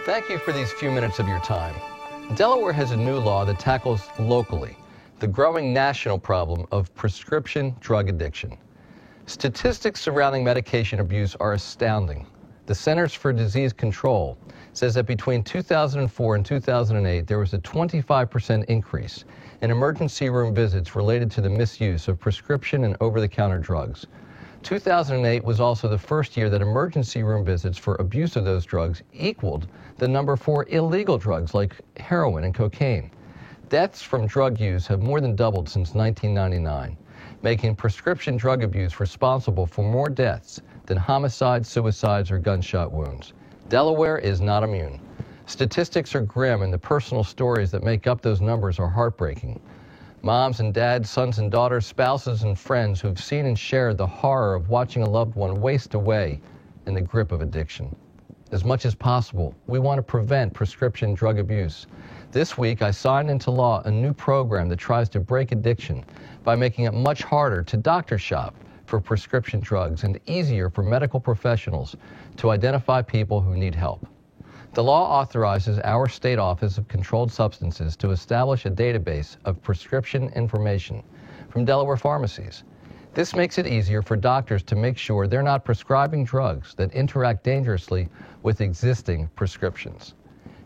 Thank you for these few minutes of your time. Delaware has a new law that tackles locally the growing national problem of prescription drug addiction. Statistics surrounding medication abuse are astounding. The Centers for Disease Control says that between 2004 and 2008, there was a 25% increase in emergency room visits related to the misuse of prescription and over-the-counter drugs. 2008 was also the first year that emergency room visits for abuse of those drugs equaled the number for illegal drugs like heroin and cocaine. Deaths from drug use have more than doubled since 1999, making prescription drug abuse responsible for more deaths than homicides, suicides, or gunshot wounds. Delaware is not immune. Statistics are grim, and the personal stories that make up those numbers are heartbreaking. Moms and dads, sons and daughters, spouses and friends who've seen and shared the horror of watching a loved one waste away in the grip of addiction. As much as possible, we want to prevent prescription drug abuse. This week, I signed into law a new program that tries to break addiction by making it much harder to doctor shop for prescription drugs and easier for medical professionals to identify people who need help. The law authorizes our state Office of Controlled Substances to establish a database of prescription information from Delaware pharmacies. This makes it easier for doctors to make sure they're not prescribing drugs that interact dangerously with existing prescriptions.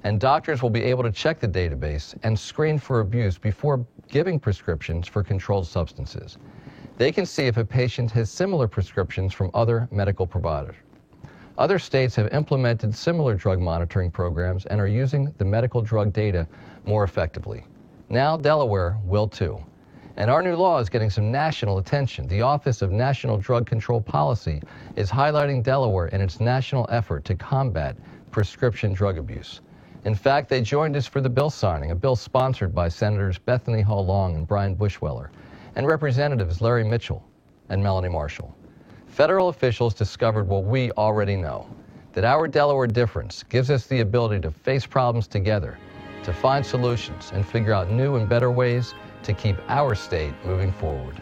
And doctors will be able to check the database and screen for abuse before giving prescriptions for controlled substances. They can see if a patient has similar prescriptions from other medical providers. Other states have implemented similar drug monitoring programs and are using the medical drug data more effectively. Now Delaware will too. And our new law is getting some national attention. The Office of National Drug Control Policy is highlighting Delaware in its national effort to combat prescription drug abuse. In fact, they joined us for the bill signing, a bill sponsored by Senators Bethany Hall Long and Brian Bushweller, and Representatives Larry Mitchell and Melanie Marshall. Federal officials discovered what we already know, that our Delaware difference gives us the ability to face problems together, to find solutions, and figure out new and better ways to keep our state moving forward.